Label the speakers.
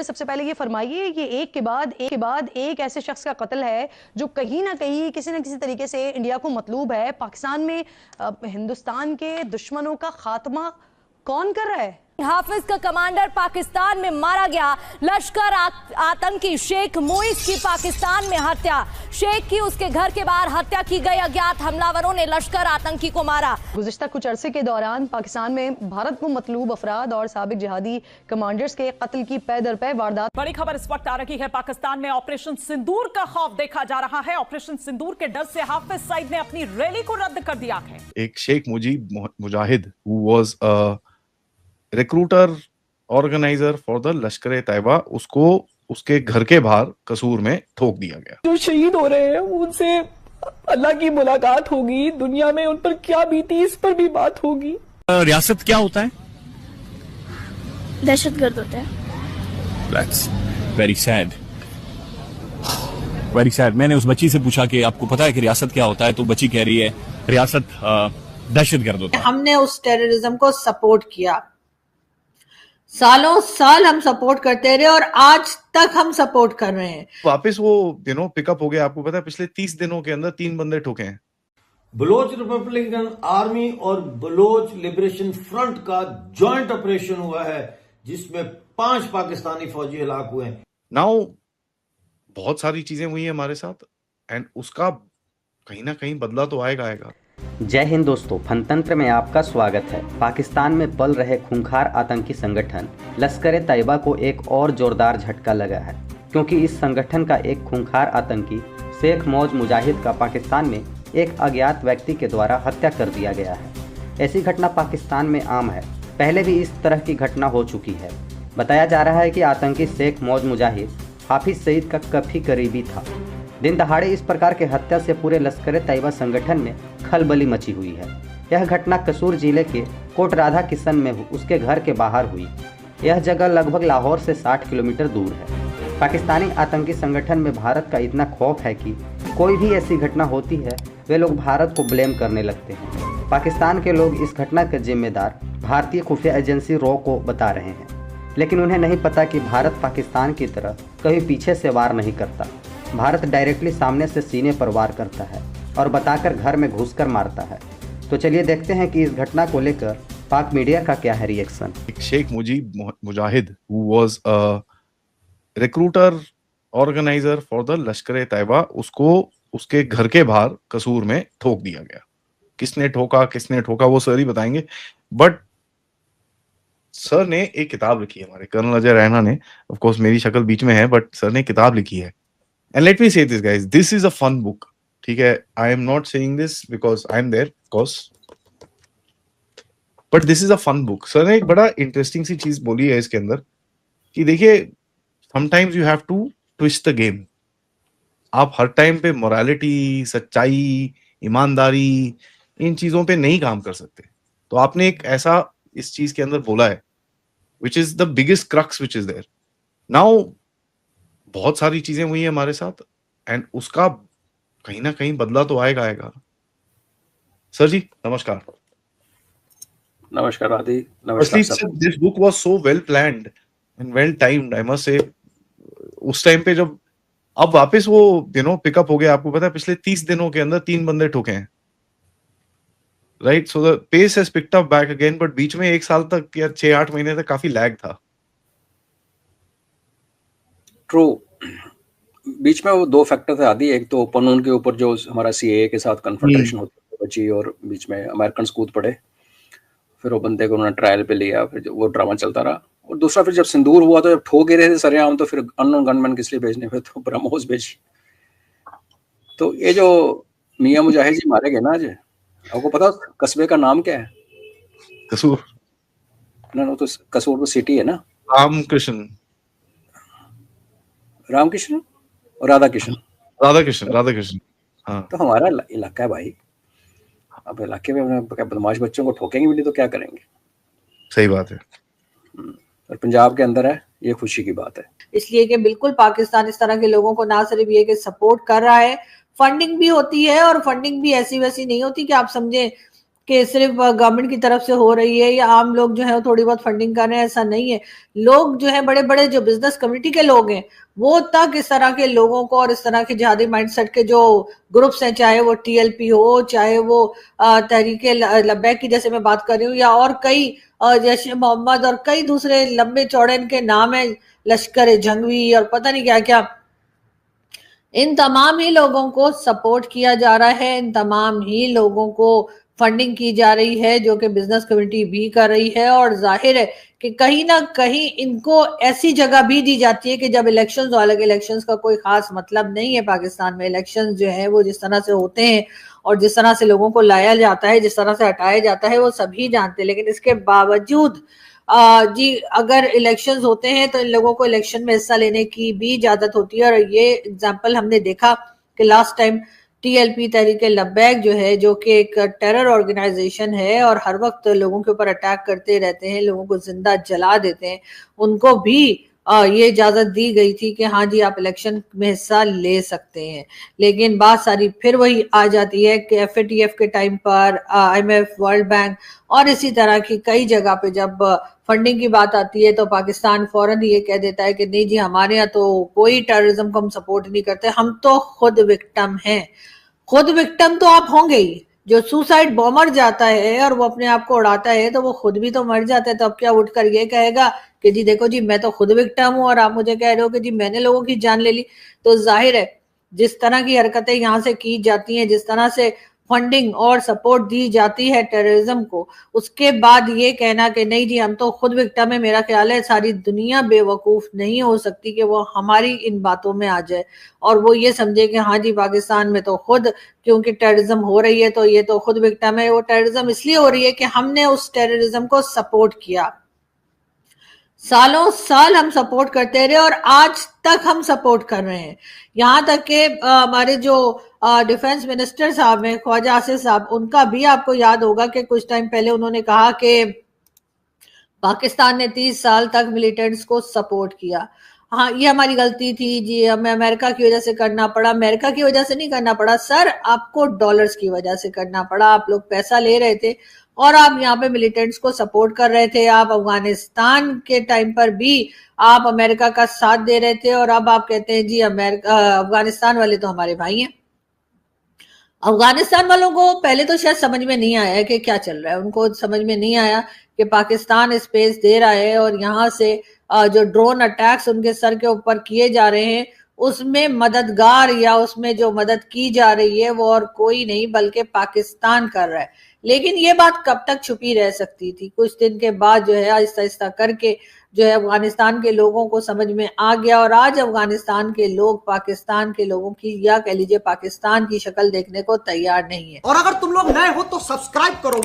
Speaker 1: सबसे पहले ये फरमाइए, ये एक के बाद एक ऐसे शख्स का कत्ल है जो कहीं ना कहीं किसी न किसी तरीके से इंडिया को मतलूब है। पाकिस्तान में हिंदुस्तान के दुश्मनों का खात्मा कौन कर रहा है?
Speaker 2: हाफिज का कमांडर पाकिस्तान में मारा गया। लश्कर आतंकी शेख मुइज की पाकिस्तान में हत्या। शेख की उसके घर के बाहर हत्या की गई। अज्ञात हमलावरों ने लश्कर आतंकी को मारा।
Speaker 1: गुज़िश्ता कुछ अरसे के दौरान पाकिस्तान में भारत को मतलूब अफराद और साबिक जिहादी कमांडर्स के कत्ल की पै दर पै वारदात।
Speaker 3: बड़ी खबर इस वक्त आ रही है। पाकिस्तान में ऑपरेशन सिंदूर का खौफ देखा जा रहा है। ऑपरेशन सिंदूर के डर से हाफिज सईद ने अपनी रैली को रद्द कर दिया है।
Speaker 4: एक शेख मुजाहिद who was a recruiter organiser for the लश्कर तैयबा, उसको उसके घर के बाहर कसूर में ठोक दिया गया।
Speaker 5: जो शहीद हो रहे हैं उनसे अल्लाह की मुलाकात होगी, दुनिया में उन पर क्या बीती इस पर भी बात होगी।
Speaker 6: रियासत क्या होता है?
Speaker 7: दहशतगर्द होता है।
Speaker 6: That's very sad. Very sad. मैंने उस बच्ची से पूछा कि आपको पता है कि रियासत क्या होता है, तो बच्ची कह रही है रियासत दहशतगर्द होता है।
Speaker 8: हमने उस टेररिज्म को सपोर्ट किया, सालों साल हम सपोर्ट करते रहे और आज तक हम सपोर्ट कर रहे हैं।
Speaker 4: वापस वो पिकअप हो गया। आपको पता है पिछले 30 दिनों के अंदर 3 बंदे ठोके हैं।
Speaker 9: बलोच रिपब्लिकन आर्मी और बलोच लिबरेशन फ्रंट का जॉइंट ऑपरेशन हुआ है जिसमें 5 पाकिस्तानी फौजी हलाक हुए हैं।
Speaker 4: नाउ बहुत सारी चीजें हुई है हमारे साथ एंड उसका कहीं ना कहीं बदला तो आएगा।
Speaker 10: जय हिंद दोस्तों, फनतंत्र में आपका स्वागत है। पाकिस्तान में पल रहे खूंखार आतंकी संगठन लश्कर तैयबा को एक और जोरदार झटका लगा है, क्योंकि इस संगठन का एक खूंखार आतंकी शेख मौज मुजाहिद का पाकिस्तान में एक अज्ञात व्यक्ति के द्वारा हत्या कर दिया गया है। ऐसी घटना पाकिस्तान में आम है, पहले भी इस तरह की घटना हो चुकी है। बताया जा रहा है कि आतंकी शेख मौज मुजाहिद हाफिज सईद का काफ़ी करीबी था। दिन दहाड़े इस प्रकार के हत्या से पूरे लश्कर तैयबा संगठन में खलबली मची हुई है। यह घटना कसूर जिले के कोट राधा किशन में उसके घर के बाहर हुई। यह जगह लगभग लाहौर से 60 किलोमीटर दूर है। पाकिस्तानी आतंकी संगठन में भारत का इतना खौफ है कि कोई भी ऐसी घटना होती है वे लोग भारत को ब्लेम करने लगते हैं। पाकिस्तान के लोग इस घटना के जिम्मेदार भारतीय खुफिया एजेंसी रॉ को बता रहे हैं, लेकिन उन्हें नहीं पता कि भारत पाकिस्तान की तरह कभी पीछे से वार नहीं करता। भारत डायरेक्टली सामने से सीने पर वार करता है और बताकर घर में घुसकर मारता है। तो चलिए देखते हैं कि इस घटना को लेकर पाक मीडिया का क्या है रिएक्शन।
Speaker 4: एक शेख मुजाहिद who was a recruiter organiser for the लश्कर तैयबा, उसको उसके घर के बाहर कसूर में ठोक दिया गया। किसने ठोका वो सर ही बताएंगे। बट सर ने एक किताब लिखी है, हमारे कर्नल अजय रैना ने। ऑफ कोर्स मेरी शक्ल बीच में है, बट सर ने किताब लिखी है। And let me say this, guys, this is a fun book. ठीक है, I am not saying this because I am there, of course, but this is a fun book. Sir ने एक बड़ा interesting सी चीज बोली है इसके अंदर कि देखिए, sometimes you have to twist the game. आप हर टाइम पे मोरालिटी, सच्चाई, ईमानदारी, इन चीजों पे नहीं काम कर सकते। तो आपने एक ऐसा इस चीज के अंदर बोला है which is the biggest crux which is there. Now बहुत सारी चीजें हुई है हमारे साथ एंड उसका कहीं ना कहीं बदला तो आएगा। सर जी नमस्कार।
Speaker 11: नमस्कार आदि, नमस्कार।
Speaker 4: This book was so well planned and well timed, I must say. उस टाइम पे जब अब वापस वो पिकअप हो गया। आपको पता है पिछले 30 दिनों के अंदर 3 बंदे ठोके हैं, right? So the pace has picked up back again, but बीच में 1 साल तक या 6-8 महीने तक काफी लैग था।
Speaker 11: ट्रू, बीच में वो 2 फैक्टर थे आदि। एक तो कानून के ऊपर जो हमारा सीएए के साथ कन्फ्रंटेशन होती बची और बीच में अमेरिकन कूद पड़े, फिर वो बंदे को उन्होंने ट्रायल पे लिया, फिर वो ड्रामा चलता रहा। और दूसरा फिर जब सिंदूर हुआ तो जब ठोक रहे थे सरेआम, तो फिर अननोन गनमैन किस लिए भेजने, फिर तो ब्रह्मोस भेजी। तो ये जो मियां मुजाहिद जी मारे गए ना आज, आपको पता कस्बे का नाम क्या है?
Speaker 4: कसूर
Speaker 11: ना, तो कसूर तो सिटी है ना। रामकृष्ण और राधा कृष्ण। हाँ, तो हमारा इलाका है भाई। अब इलाके में बदमाश बच्चों को ठोकेंगे भी नहीं तो क्या करेंगे?
Speaker 4: सही बात है।
Speaker 11: और पंजाब के अंदर है, ये खुशी की बात है।
Speaker 8: इसलिए कि बिल्कुल पाकिस्तान इस तरह के लोगों को ना सिर्फ ये कि सपोर्ट कर रहा है, फंडिंग भी होती है, और फंडिंग भी ऐसी वैसी नहीं होती कि आप समझें कि सिर्फ गवर्नमेंट की तरफ से हो रही है या आम लोग जो है वो थोड़ी बहुत फंडिंग कर रहे हैं, ऐसा नहीं है। लोग जो है बड़े बड़े जो बिजनेस कम्युनिटी के लोग हैं वो तक इस तरह के लोगों को और इस तरह के जिहादी माइंडसेट के जो ग्रुप्स हैं, चाहे वो टीएलपी हो, चाहे वो तहरीके लब्बैक की जैसे मैं बात कर रही हूँ, या और कई जैश मोहम्मद और कई दूसरे लंबे चौड़े इनके नाम है, लश्कर जंगवी और पता नहीं क्या क्या, इन तमाम ही लोगों को सपोर्ट किया जा रहा है, इन तमाम ही लोगों को फंडिंग की जा रही है, जो कि बिजनेस कम्युनिटी भी कर रही है। और जाहिर है कि कहीं ना कहीं इनको ऐसी जगह भी दी जाती है कि जब इलेक्शंस, हालांकि इलेक्शंस का कोई खास मतलब नहीं है पाकिस्तान में, इलेक्शंस जो है वो जिस तरह से होते हैं और जिस तरह से लोगों को लाया जाता है, जिस तरह से हटाया जाता है, वो सभी जानते हैं। लेकिन इसके बावजूद जी अगर इलेक्शंस होते हैं तो इन लोगों को इलेक्शन में हिस्सा लेने की भी इजाजत होती है। और ये एग्जाम्पल हमने देखा कि लास्ट टाइम टीएलपी तहरीक लब्बैक जो है, जो कि एक टेरर ऑर्गेनाइजेशन है और हर वक्त लोगों के ऊपर अटैक करते रहते हैं, लोगों को जिंदा जला देते हैं, उनको भी ये इजाजत दी गई थी कि हाँ जी आप इलेक्शन में हिस्सा ले सकते हैं। लेकिन बात सारी फिर वही आ जाती है कि एफएटीएफ के टाइम पर आईएमएफ, वर्ल्ड बैंक और इसी तरह की कई जगह पे जब फंडिंग की बात आती है तो पाकिस्तान फौरन ये कह देता है कि नहीं जी हमारे यहाँ तो कोई टेररिज्म को हम सपोर्ट नहीं करते, हम तो खुद विक्टिम हैं। खुद विक्टिम तो आप होंगे ही, जो सुसाइड बॉम्बर जाता है और वो अपने आप को उड़ाता है तो वो खुद भी तो मर जाता है। तो अब क्या उठकर ये कहेगा कि जी देखो जी मैं तो खुद विक्टिम हूं और आप मुझे कह रहे हो कि जी मैंने लोगों की जान ले ली। तो जाहिर है जिस तरह की हरकतें यहाँ से की जाती हैं, जिस तरह से फंडिंग और सपोर्ट दी जाती है टेररिज्म को, उसके बाद ये कहना कि नहीं जी हम तो खुद विक्टिम है, मेरा ख्याल है सारी दुनिया बेवकूफ नहीं हो सकती कि वो हमारी इन बातों में आ जाए और वो ये समझे कि हाँ जी पाकिस्तान में तो खुद क्योंकि टेररिज्म हो रही है तो ये तो खुद विक्टिम है। वो टेररिज्म इसलिए हो रही है कि हमने उस टेररिज्म को सपोर्ट किया, सालों साल हम सपोर्ट करते रहे और आज तक हम सपोर्ट कर रहे हैं। यहाँ तक कि हमारे जो डिफेंस मिनिस्टर साहब हैं ख्वाजा आसिफ साहब, उनका भी आपको याद होगा कि कुछ टाइम पहले उन्होंने कहा कि पाकिस्तान ने 30 साल तक मिलिटेंट्स को सपोर्ट किया। हाँ ये हमारी गलती थी जी, हमें अमेरिका की वजह से करना पड़ा। अमेरिका की वजह से नहीं करना पड़ा सर, आपको डॉलर्स की वजह से करना पड़ा। आप लोग पैसा ले रहे थे और आप यहाँ पे मिलिटेंट्स को सपोर्ट कर रहे थे। आप अफगानिस्तान के टाइम पर भी आप अमेरिका का साथ दे रहे थे और अब आप कहते हैं जी अफगानिस्तान वाले तो हमारे भाई हैं। अफगानिस्तान वालों को पहले तो शायद समझ में नहीं आया कि क्या चल रहा है, उनको समझ में नहीं आया कि पाकिस्तान स्पेस दे रहा है और यहाँ से जो ड्रोन अटैक्स उनके सर के ऊपर किए जा रहे हैं उसमें मददगार या उसमें जो मदद की जा रही है वो और कोई नहीं बल्कि पाकिस्तान कर रहा है। लेकिन ये बात कब तक छुपी रह सकती थी? कुछ दिन के बाद जो है आहिस्ता आहिस्ता करके जो है अफगानिस्तान के लोगों को समझ में आ गया और आज अफगानिस्तान के लोग पाकिस्तान के लोगों की या कह लीजिए पाकिस्तान की शक्ल देखने को तैयार नहीं है।
Speaker 12: और अगर तुम लोग नए हो तो सब्सक्राइब करो।